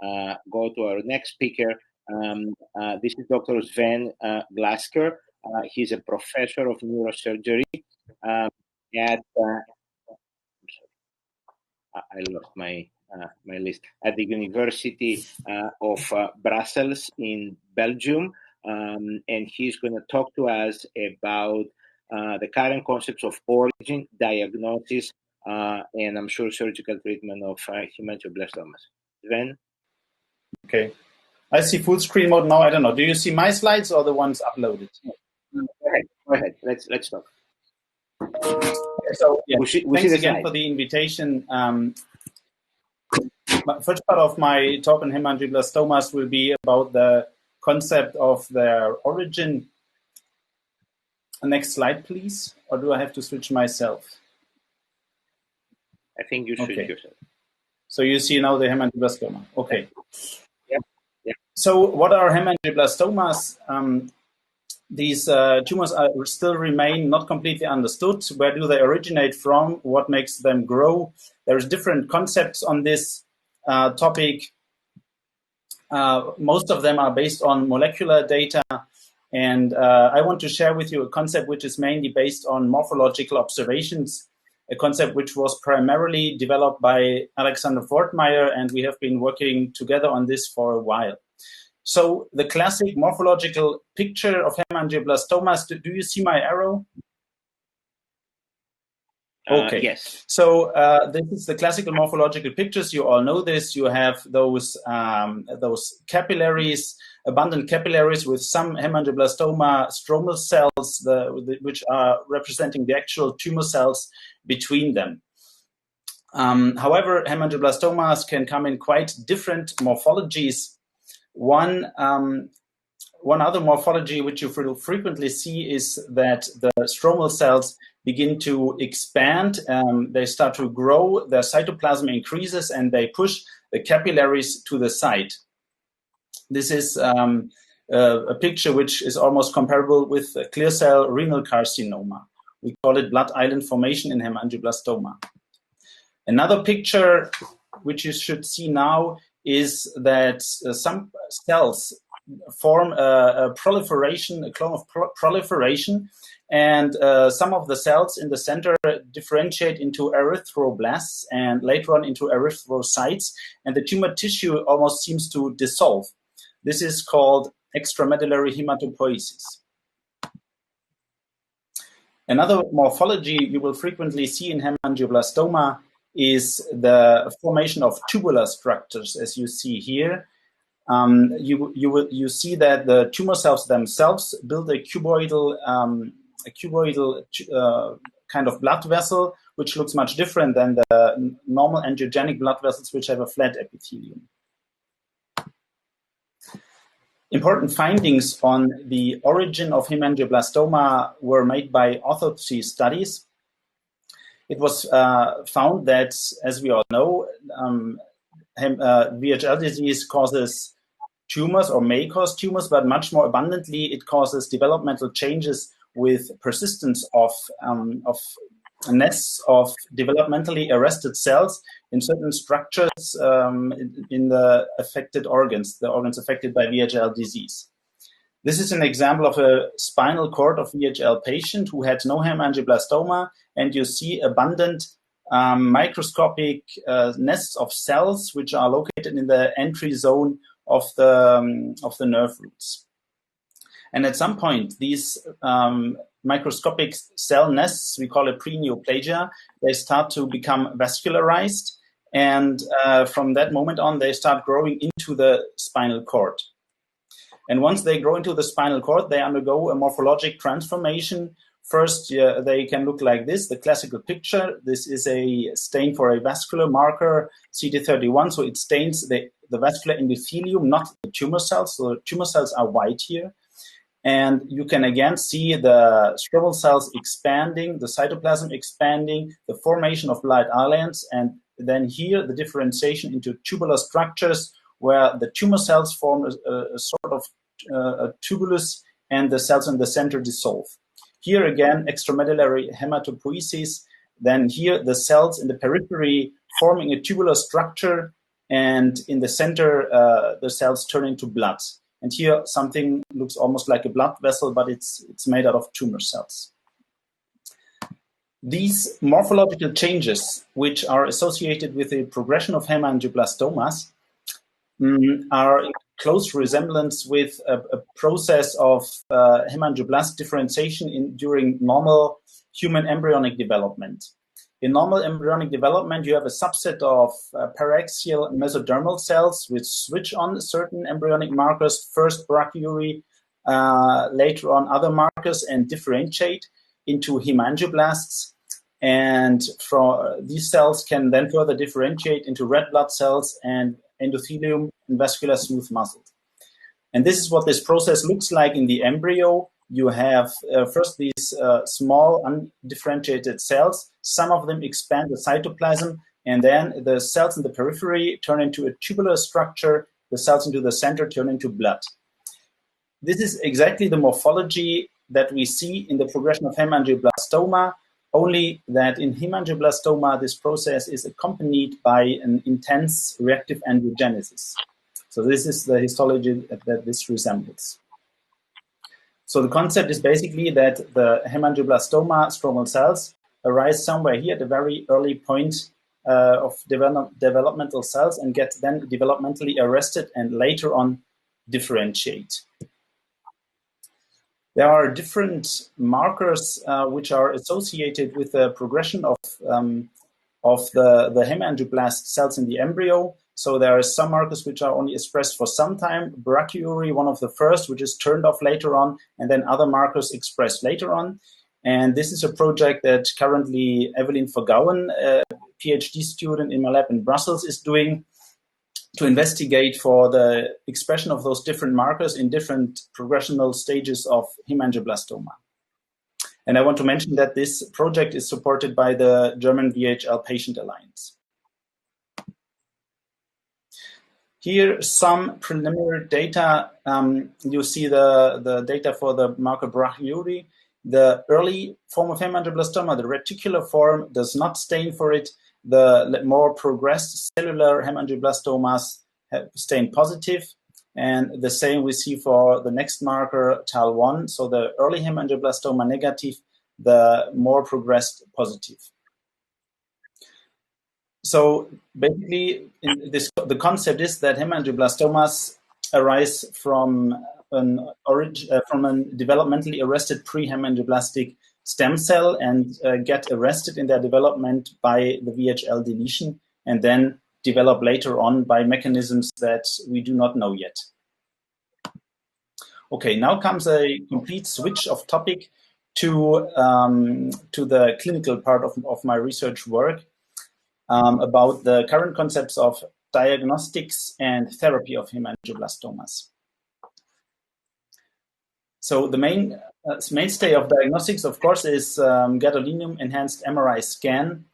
go to our next speaker. This is Dr. Sven Glasker. He's a professor of neurosurgery at I lost my my list at the University of Brussels in Belgium, and he's going to talk to us about the current concepts of origin, diagnosis, and I'm sure surgical treatment of hemangioblastomas. Sven? Okay. I see full screen mode now. I don't know. Do you see my slides or the ones uploaded? Go ahead. Let's talk. So, yeah, thanks again for the invitation. First part of my talk on hemangioblastomas will be about the concept of their origin. Next slide, please. Or do I have to switch myself? I think you should yourself. So you see now the hemangioblastoma. Okay. Yeah. So what are hemangioblastomas? These tumors still remain not completely understood. Where do they originate from? What makes them grow? There's different concepts on this topic. Most of them are based on molecular data. And I want to share with you a concept which is mainly based on morphological observations, a concept which was primarily developed by Alexander Fortmeyer, and we have been working together on this for a while. So the classic morphological picture of hemangioblastomas, do you see my arrow? Okay. Yes. So this is the classical morphological pictures. You all know this. You have those capillaries, abundant capillaries with some hemangioblastoma stromal cells, which are representing the actual tumor cells between them. However, hemangioblastomas can come in quite different morphologies. One other morphology which you will frequently see is that the stromal cells begin to expand, they start to grow, their cytoplasm increases, and they push the capillaries to the side. This is a picture which is almost comparable with clear cell renal carcinoma. We call it blood island formation in hemangioblastoma. Another picture which you should see now is that some cells form a proliferation, a clone of proliferation, and some of the cells in the center differentiate into erythroblasts and later on into erythrocytes, and the tumor tissue almost seems to dissolve. This is called extramedullary hematopoiesis. Another morphology you will frequently see in hemangioblastoma is the formation of tubular structures, as you see here. You see that the tumor cells themselves build a cuboidal kind of blood vessel, which looks much different than the normal angiogenic blood vessels, which have a flat epithelium. Important findings on the origin of hemangioblastoma were made by autopsy studies. It was found that, as we all know, VHL disease causes tumors or may cause tumors, but much more abundantly, it causes developmental changes with persistence of nests of developmentally arrested cells in certain structures in the affected organs, the organs affected by VHL disease. This is an example of a spinal cord of VHL patient who had no hemangioblastoma, and you see abundant microscopic nests of cells which are located in the entry zone of the nerve roots. And at some point, these microscopic cell nests, we call it pre-neoplasia, they start to become vascularized, and from that moment on, they start growing into the spinal cord. And once they grow into the spinal cord, they undergo a morphologic transformation. First, they can look like this, the classical picture. This is a stain for a vascular marker, CD31, so it stains the vascular endothelium, not the tumor cells. So the tumor cells are white here. And you can again see the stromal cells expanding, the cytoplasm expanding, the formation of blood islands, and then here the differentiation into tubular structures where the tumor cells form a sort of a tubulus and the cells in the center dissolve. Here again, extramedullary hematopoiesis. Then here the cells in the periphery forming a tubular structure and in the center, the cells turn into blood. And here something looks almost like a blood vessel, but it's made out of tumor cells. These morphological changes, which are associated with the progression of hemangioblastomas, are in close resemblance with a process of hemangioblast differentiation during normal human embryonic development. In normal embryonic development, you have a subset of paraxial mesodermal cells which switch on certain embryonic markers, first brachyury, later on other markers, and differentiate into hemangioblasts. And these cells can then further differentiate into red blood cells and endothelium and vascular smooth muscle. And this is what this process looks like in the embryo. You have first these small undifferentiated cells. Some of them expand the cytoplasm, and then the cells in the periphery turn into a tubular structure. The cells into the center turn into blood. This is exactly the morphology that we see in the progression of hemangioblastoma, only that in hemangioblastoma, this process is accompanied by an intense reactive angiogenesis. So this is the histology that this resembles. So the concept is basically that the hemangioblastoma stromal cells arise somewhere here at a very early point of developmental cells and get then developmentally arrested and later on differentiate. There are different markers which are associated with the progression of the hemangioblast cells in the embryo. So there are some markers which are only expressed for some time, brachyury, one of the first, which is turned off later on, and then other markers expressed later on. And this is a project that currently Evelyn Vergouwen, a PhD student in my lab in Brussels, is doing to investigate for the expression of those different markers in different progressional stages of hemangioblastoma. And I want to mention that this project is supported by the German VHL Patient Alliance. Here, some preliminary data. You see the data for the marker brachyury. The early form of hemangioblastoma, the reticular form, does not stain for it. The more progressed cellular hemangioblastomas stain positive. And the same we see for the next marker, TAL1. So the early hemangioblastoma negative, the more progressed positive. So basically, the concept is that hemangioblastomas arise from a developmentally arrested pre-hemangioblastic stem cell and get arrested in their development by the VHL deletion and then develop later on by mechanisms that we do not know yet. Okay, now comes a complete switch of topic to the clinical part of my research work. About the current concepts of diagnostics and therapy of hemangioblastomas. So the mainstay of diagnostics, of course, is gadolinium-enhanced MRI scan.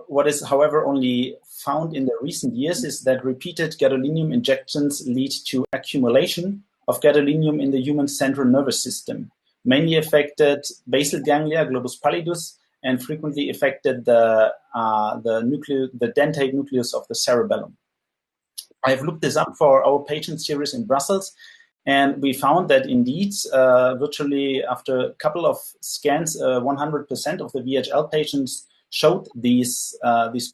What is, however, only found in the recent years is that repeated gadolinium injections lead to accumulation of gadolinium in the human central nervous system, mainly affected basal ganglia, globus pallidus, and frequently affected the dentate nucleus of the cerebellum. I have looked this up for our patient series in Brussels, and we found that indeed, virtually after a couple of scans, 100% of the VHL patients showed these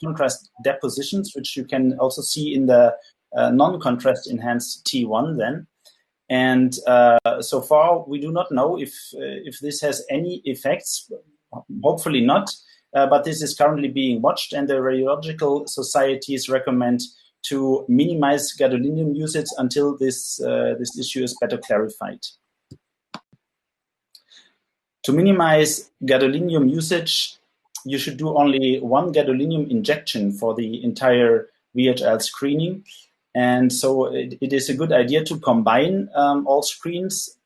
contrast depositions, which you can also see in the non-contrast enhanced T1 then. And so far, we do not know if this has any effects. Hopefully not, but this is currently being watched, and the radiological societies recommend to minimize gadolinium usage until this issue is better clarified. To minimize gadolinium usage, you should do only one gadolinium injection for the entire VHL screening, and so it is a good idea to combine all screens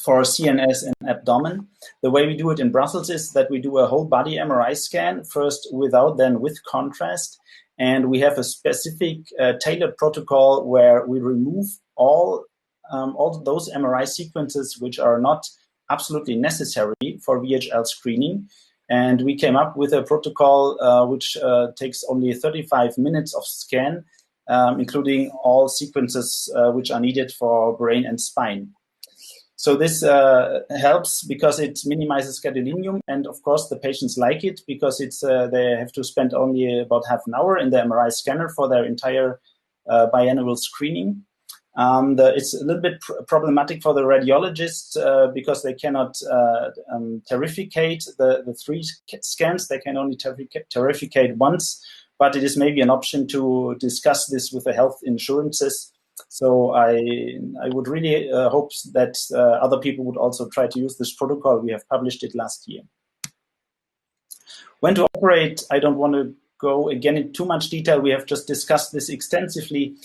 for CNS and abdomen. The way we do it in Brussels is that we do a whole body MRI scan, first without, then with contrast. And we have a specific tailored protocol where we remove all those MRI sequences which are not absolutely necessary for VHL screening. And we came up with a protocol which takes only 35 minutes of scan, including all sequences which are needed for brain and spine. So this helps because it minimizes gadolinium, and of course the patients like it because it's they have to spend only about half an hour in the MRI scanner for their entire biannual screening. It's a little bit problematic for the radiologists because they cannot terrificate the 3 scans. They can only terrificate once, but it is maybe an option to discuss this with the health insurances. So I would really hope that other people would also try to use this protocol. We have published it last year. When to operate, I don't want to go again in too much detail. We have just discussed this extensively.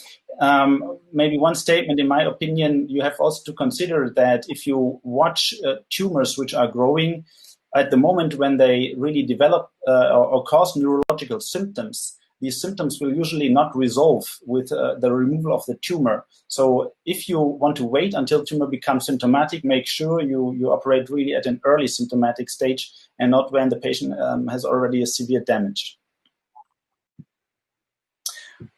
Maybe one statement, in my opinion, you have also to consider that if you watch tumors which are growing at the moment when they really develop or cause neurological symptoms, these symptoms will usually not resolve with the removal of the tumor. So if you want to wait until tumor becomes symptomatic, make sure you operate really at an early symptomatic stage and not when the patient has already a severe damage.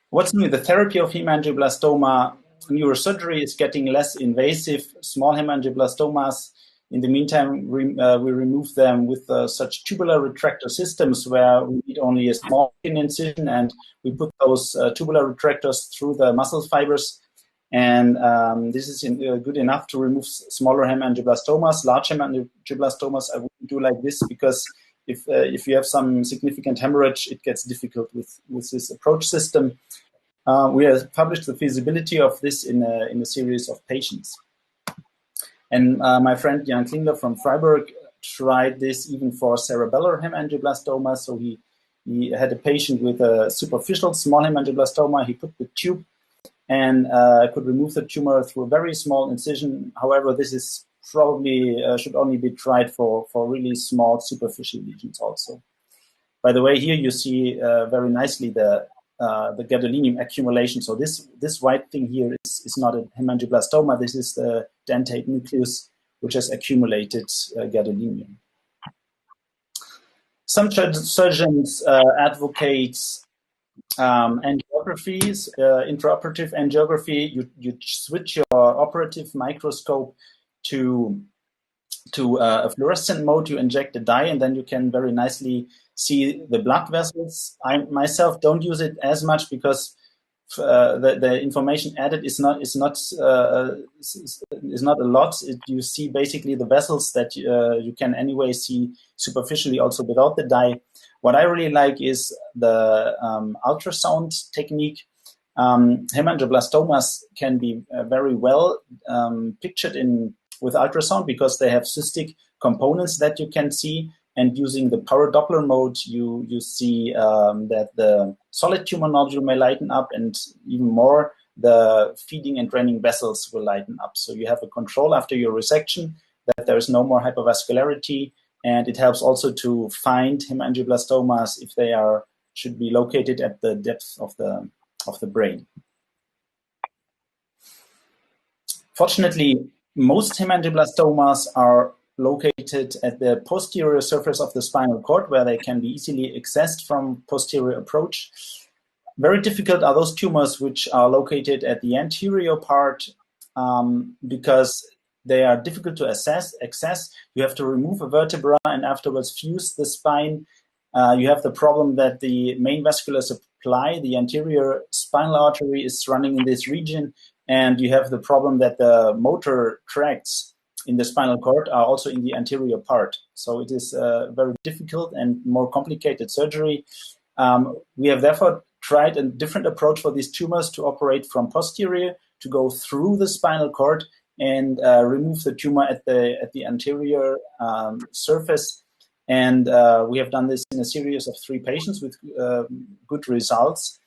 What's new? The therapy of hemangioblastoma neurosurgery is getting less invasive. Small hemangioblastomas, in the meantime, we remove them with such tubular retractor systems where we need only a small incision and we put those tubular retractors through the muscle fibers. And this is good enough to remove smaller hemangioblastomas. Large hemangioblastomas I wouldn't do like this because if you have some significant hemorrhage, it gets difficult with this approach system. We have published the feasibility of this in a series of patients. And my friend Jan Klingler from Freiburg tried this even for cerebellar hemangioblastoma. So he had a patient with a superficial small hemangioblastoma. He put the tube and could remove the tumor through a very small incision. However, this is probably should only be tried for really small superficial lesions also. By the way, here you see very nicely the gadolinium accumulation. So this white thing here is not a hemangioblastoma. This is the dentate nucleus which has accumulated gadolinium. Some surgeons advocate angiographies, intraoperative angiography. You switch your operative microscope to a fluorescent mode. You inject a dye, and then you can very nicely see the blood vessels. I myself don't use it as much because the information added is not a lot. You see basically the vessels that you can anyway see superficially also without the dye. What I really like is the ultrasound technique. Hemangioblastomas can be very well pictured with ultrasound because they have cystic components that you can see. And using the power Doppler mode, you see that the solid tumor nodule may lighten up, and even more, the feeding and draining vessels will lighten up. So you have a control after your resection that there is no more hypervascularity, and it helps also to find hemangioblastomas if they should be located at the depth of the brain. Fortunately, most hemangioblastomas are located at the posterior surface of the spinal cord, where they can be easily accessed from posterior approach. Very difficult are those tumors which are located at the anterior part because they are difficult to access. You have to remove a vertebra and afterwards fuse the spine. You have the problem that the main vascular supply, the anterior spinal artery, is running in this region, and you have the problem that the motor tracts in the spinal cord are also in the anterior part. So it is a very difficult and more complicated surgery. We have therefore tried a different approach for these tumors to operate from posterior, to go through the spinal cord and remove the tumor at the anterior surface. And we have done this in a series of 3 patients with good results.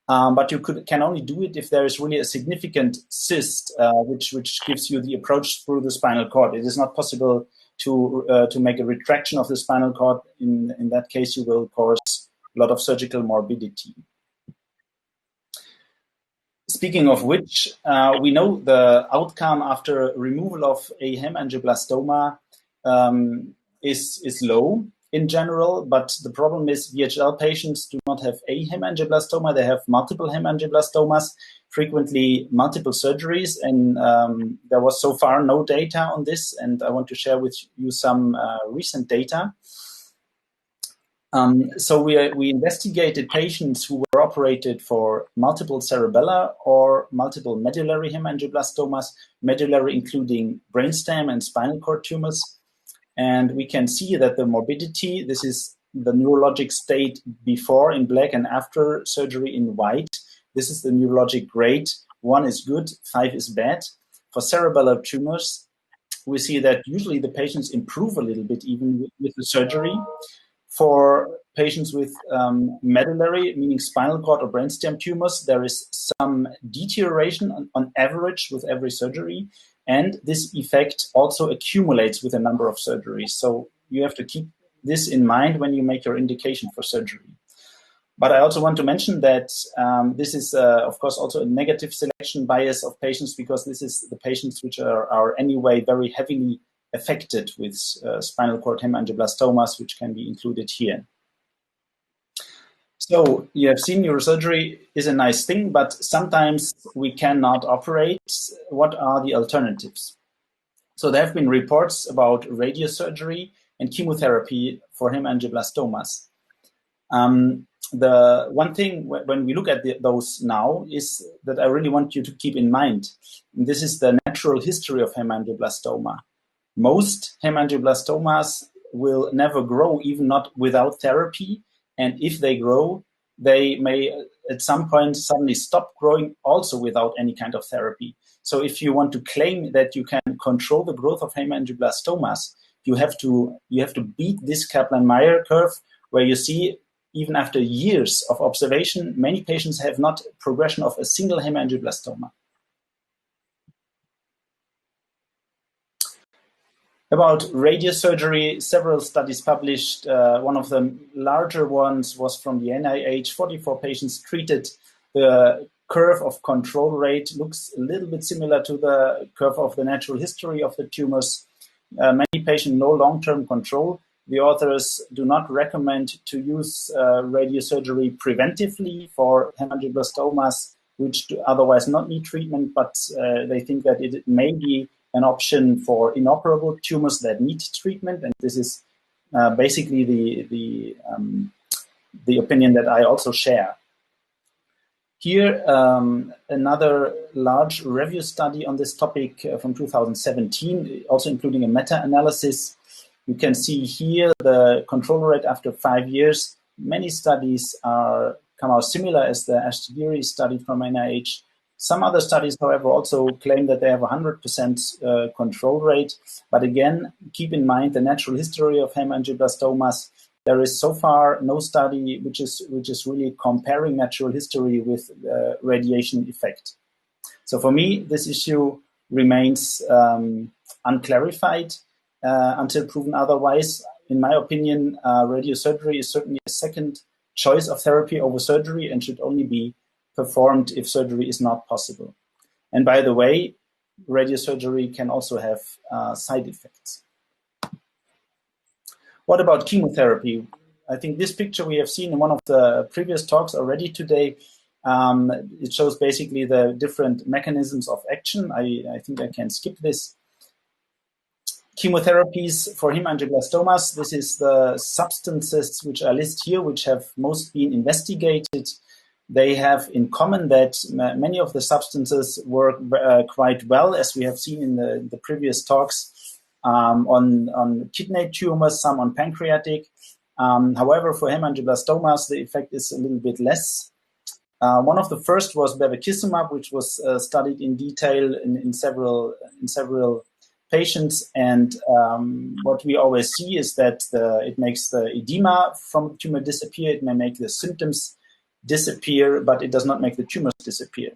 But you can only do it if there is really a significant cyst, which gives you the approach through the spinal cord. It is not possible to make a retraction of the spinal cord. In that case, you will cause a lot of surgical morbidity. Speaking of which, we know the outcome after removal of a hemangioblastoma is low. in general, but the problem is VHL patients do not have a hemangioblastoma, they have multiple hemangioblastomas, frequently multiple surgeries, and there was so far no data on this, and I want to share with you some recent data. So we investigated patients who were operated for multiple cerebellar or multiple medullary hemangioblastomas, medullary including brainstem and spinal cord tumors. And we can see that the morbidity, this is the neurologic state before in black and after surgery in white. This is the neurologic grade. 1 is good, 5 is bad. For cerebellar tumors, we see that usually the patients improve a little bit even with the surgery. For patients with medullary, meaning spinal cord or brainstem tumors, there is some deterioration on average with every surgery. And this effect also accumulates with a number of surgeries. So you have to keep this in mind when you make your indication for surgery. But I also want to mention that this is, of course, also a negative selection bias of patients, because this is the patients which are anyway very heavily affected with spinal cord hemangioblastomas, which can be included here. So you have seen neurosurgery is a nice thing, but sometimes we cannot operate. What are the alternatives? So there have been reports about radiosurgery and chemotherapy for hemangioblastomas. The one thing when we look at those now is that I really want you to keep in mind, and this is the natural history of hemangioblastoma. Most hemangioblastomas will never grow, even not without therapy. And if they grow, they may at some point suddenly stop growing also without any kind of therapy. So if you want to claim that you can control the growth of hemangioblastomas, you have to beat this Kaplan-Meier curve, where you see even after years of observation, many patients have not progression of a single hemangioblastoma. About radiosurgery, several studies published. One of the larger ones was from the NIH, 44 patients treated. The curve of control rate looks a little bit similar to the curve of the natural history of the tumors. Many patients, no long-term control. The authors do not recommend to use radiosurgery preventively for hemangioblastomas, which do otherwise not need treatment, but they think that it may be an option for inoperable tumors that need treatment, and this is basically the opinion that I also share. Here, another large review study on this topic from 2017, also including a meta-analysis. You can see here the control rate after 5 years. Many studies come out similar as the Ashtagiri study from NIH. Some other studies, however, also claim that they have 100% control rate. But again, keep in mind the natural history of hemangioblastomas. There is so far no study which is really comparing natural history with radiation effect. So for me, this issue remains unclarified until proven otherwise. In my opinion, radiosurgery is certainly a second choice of therapy over surgery and should only be performed if surgery is not possible. And by the way, radiosurgery can also have side effects. What about chemotherapy? I think this picture we have seen in one of the previous talks already today. It shows basically the different mechanisms of action. I think I can skip this. Chemotherapies for hemangioblastomas. This is the substances which are listed here, which have most been investigated. They have in common that many of the substances work quite well, as we have seen in the previous talks, on kidney tumors, some on pancreatic. However, for hemangioblastomas, the effect is a little bit less. One of the first was bevacizumab, which was studied in detail in several patients. And what we always see is that it makes the edema from the tumor disappear. It may make the symptoms disappear, but it does not make the tumors disappear.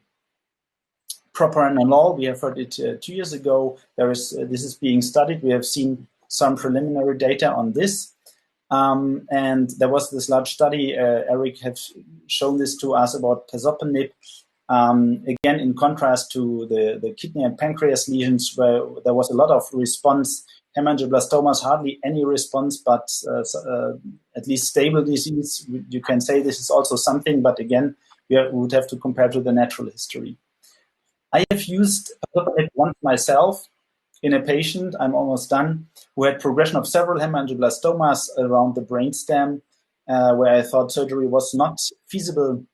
Propranolol, we have heard it 2 years ago. This is being studied. We have seen some preliminary data on this. And there was this large study, Eric had shown this to us about pazopanib. Again, in contrast to the kidney and pancreas lesions, where there was a lot of response, hemangioblastomas hardly any response, but at least stable disease. You can say this is also something, but again, we would have to compare to the natural history. I have used it once myself in a patient, I'm almost done, who had progression of several hemangioblastomas around the brainstem, where I thought surgery was not feasible.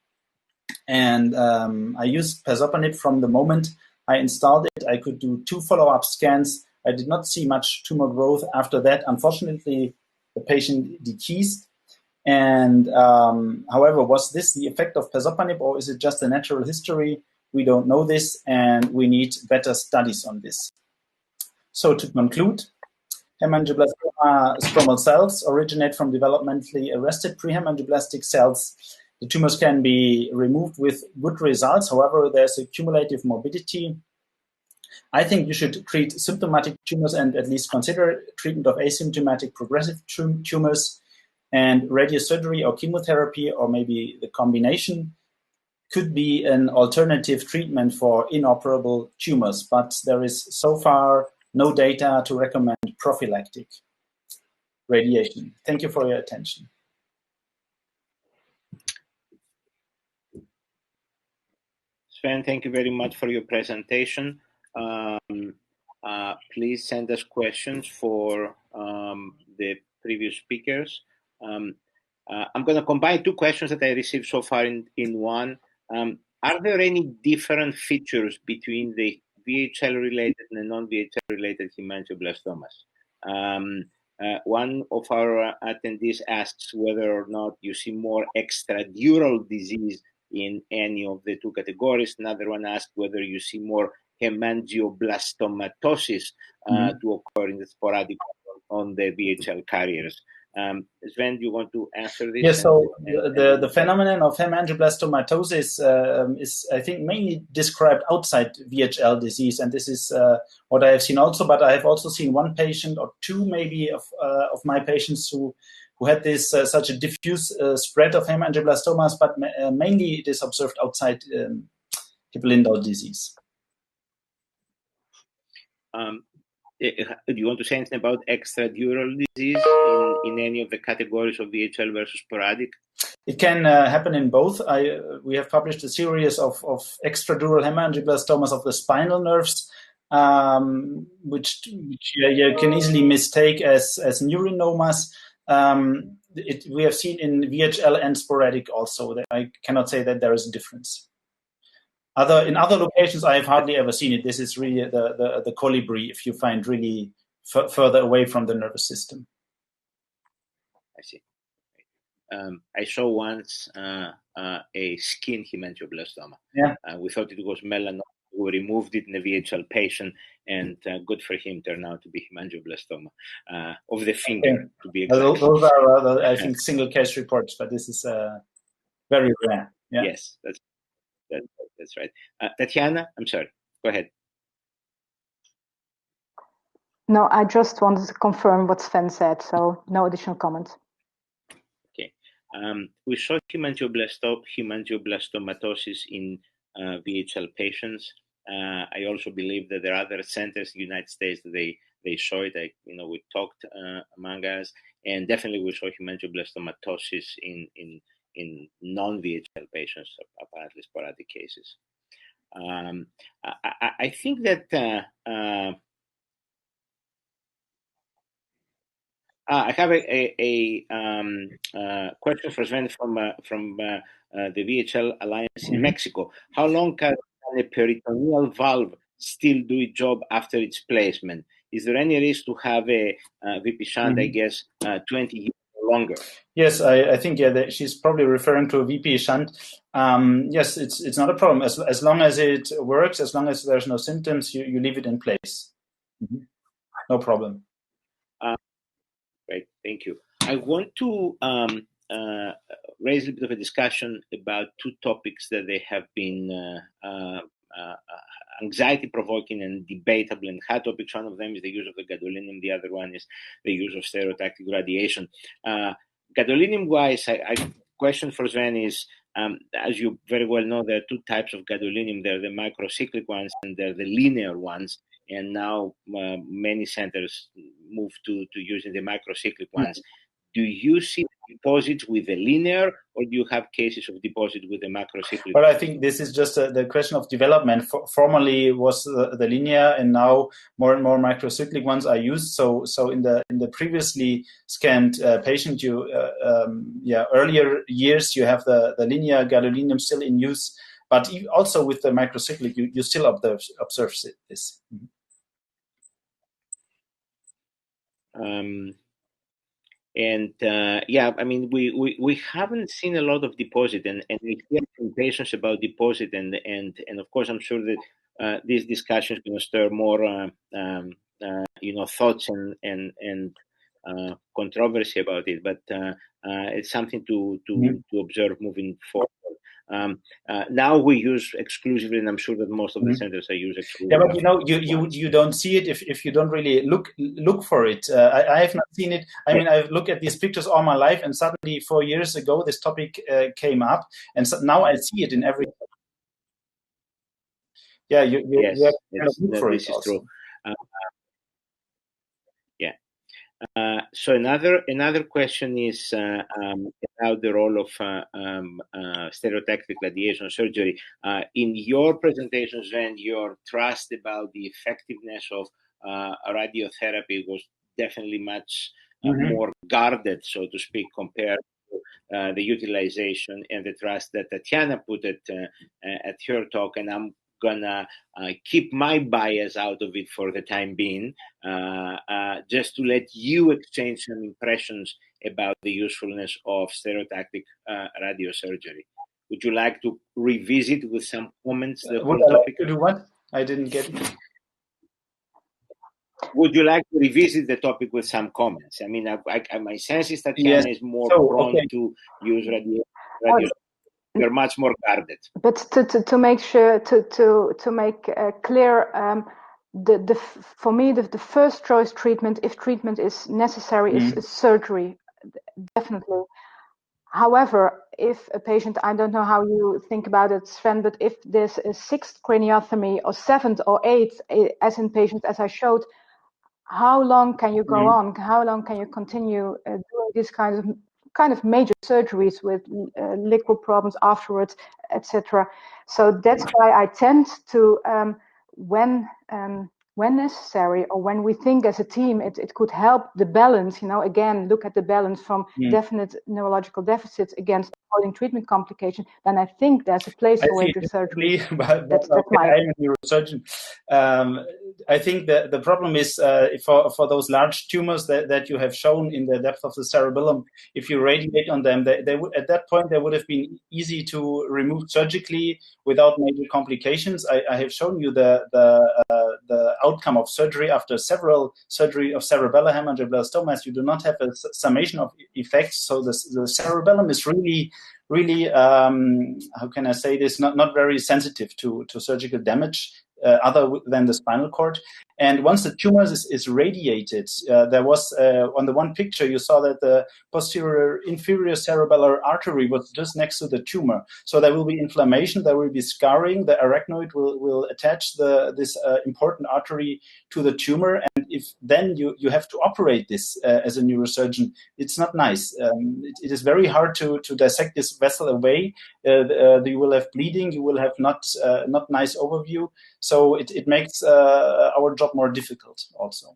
And I used pazopanib from the moment I installed it. I could do 2 follow-up scans. I did not see much tumor growth after that. Unfortunately, the patient deceased. And however, was this the effect of pazopanib, or is it just a natural history? We don't know this, and we need better studies on this. So to conclude, Hemangioblastoma stromal cells originate from developmentally arrested prehemangioblastic cells. The tumors can be removed with good results. However, there's a cumulative morbidity. I think you should treat symptomatic tumors and at least consider treatment of asymptomatic progressive tumors, and radiosurgery or chemotherapy, or maybe the combination, could be an alternative treatment for inoperable tumors, but there is so far no data to recommend prophylactic radiation. Thank you for your attention. Sven, thank you very much for your presentation. Please send us questions for the previous speakers. I'm going to combine 2 questions that I received so far in one. Are there any different features between the VHL-related and non-VHL-related hemangioblastomas? One of our attendees asks whether or not you see more extradural disease in any of the 2 categories. Another one asked whether you see more hemangioblastoma to occur in the sporadic on the VHL carriers. Sven, do you want to answer this? Yes, so the phenomenon of hemangioblastomatosis is, I think, mainly described outside VHL disease, and this is what I have seen also, but I have also seen 1 patient or 2 maybe of my patients who had this such a diffuse spread of hemangioblastomas, but mainly it is observed outside Hippel-Lindau disease. Do you want to say anything about extradural disease in any of the categories of VHL versus sporadic? It can happen in both. We have published a series of extradural hemangioblastomas of the spinal nerves, which you can easily mistake as neurinomas. We have seen in VHL and sporadic also. I cannot say that there is a difference. In other locations, I have hardly ever seen it. This is really the colibri, if you find really further away from the nervous system. I see. I saw once a skin hemangioblastoma. Yeah. We thought it was melanoma. We removed it in a VHL patient, and good for him, turned out to be hemangioblastoma of the finger, to be exact. Those are, I think, single case reports, but this is very rare. Yeah. Yes, that's right. Tatiana, I'm sorry. Go ahead. No, I just wanted to confirm what Sven said, so no additional comments. Okay. We saw hemangioblastomatosis in VHL patients. I also believe that there are other centers in the United States that they saw it. We talked among us, and definitely we saw hemangioblastomatosis in non-VHL patients, apparently sporadic cases. I think that I have a question for Sven from the VHL Alliance in Mexico. How long can a peritoneal valve still do its job after its placement? Is there any risk to have a VP shunt, I guess, 20 years or longer? Yes, I think she's probably referring to a VP shunt. Yes, it's not a problem. As long as it works, as long as there's no symptoms, you leave it in place. No problem. Great, thank you. I want to raise a bit of a discussion about 2 topics that they have been anxiety-provoking and debatable and hot topics. One of them is the use of the gadolinium. The other one is the use of stereotactic radiation. Gadolinium-wise, I question for Sven is, as you very well know, there are two types of gadolinium. There are the microcyclic ones and there are the linear ones. And now many centers move to using the microcyclic ones. Do you see deposits with the linear, or do you have cases of deposit with the macrocyclic? Well, I think this is just the question of development. Formerly was the linear, and now more and more macrocyclic ones are used. So in the previously scanned patient, earlier years, you have the linear gadolinium still in use, but also with the macrocyclic, you still observe this. I mean, we haven't seen a lot of deposit, and we hear from patients about deposit, and of course, I'm sure that this discussion is going to stir more, thoughts and controversy about it. But it's something to observe moving forward. Now we use exclusively, and I'm sure that most of the centers are used exclusively. Yeah, but you don't see it if you don't really look for it. I have not seen it. I mean, I've looked at these pictures all my life, and suddenly 4 years ago this topic came up, and so now I see it in every. Yeah, you have to look for it. This is true. So another question is about the role of stereotactic radiation surgery. In your presentation, Sven, your trust about the effectiveness of radiotherapy was definitely much more guarded, so to speak, compared to the utilization and the trust that Tatiana put at her talk. And I'm gonna keep my bias out of it for the time being, just to let you exchange some impressions about the usefulness of stereotactic radiosurgery. Would you like to revisit with some comments the whole topic? To do what? I didn't get it. Would you like to revisit the topic with some comments? I mean, my sense is that Tatiana is more prone to use radio. You're much more guarded. But to make sure to make clear, for me the first choice treatment, if treatment is necessary, is surgery, definitely. However, if a patient, I don't know how you think about it, Sven, but if there's a 6th craniotomy or 7th or 8th, as in patients as I showed, how long can you go on? How long can you continue doing these kind of major surgeries with liquid problems afterwards, etc.? So that's why I tend to, when necessary, or when we think as a team it could help the balance, again, look at the balance from definite neurological deficits against avoiding treatment complication, then I think there's a place for radiosurgery. That's my I'm a neurosurgeon. I think that the problem is for those large tumors that you have shown in the depth of the cerebellum, if you radiate on them, they would, at that point, they would have been easy to remove surgically without major complications. I have shown you the outcome of surgery after several surgery of cerebellar hemangioblastomas. You do not have a summation of effects, so the cerebellum is really, how can I say this, not very sensitive to surgical damage other than the spinal cord. And once the tumor is radiated, there was, on the one picture, you saw that the posterior inferior cerebellar artery was just next to the tumor. So there will be inflammation, there will be scarring, the arachnoid will attach this important artery to the tumor. And if then you have to operate this as a neurosurgeon, it's not nice. It is very hard to dissect this vessel away. You will have bleeding, you will have not nice overview. So it makes our job more difficult also.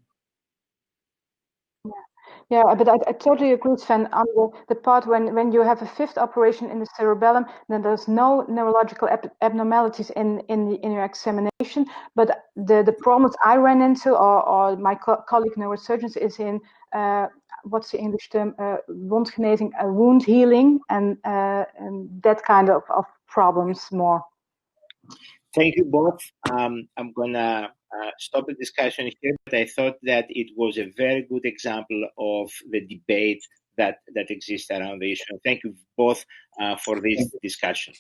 Yeah, but I totally agree, Sven, on the part when you have a 5th operation in the cerebellum, then there's no neurological abnormalities in your examination. But the problems I ran into, or my colleague neurosurgeons, is in what's the English term, wondgenezing, wound healing, and that kind of problems more. Thank you both. I'm gonna stop the discussion here, but I thought that it was a very good example of the debate that exists around the issue. Thank you both for this discussion.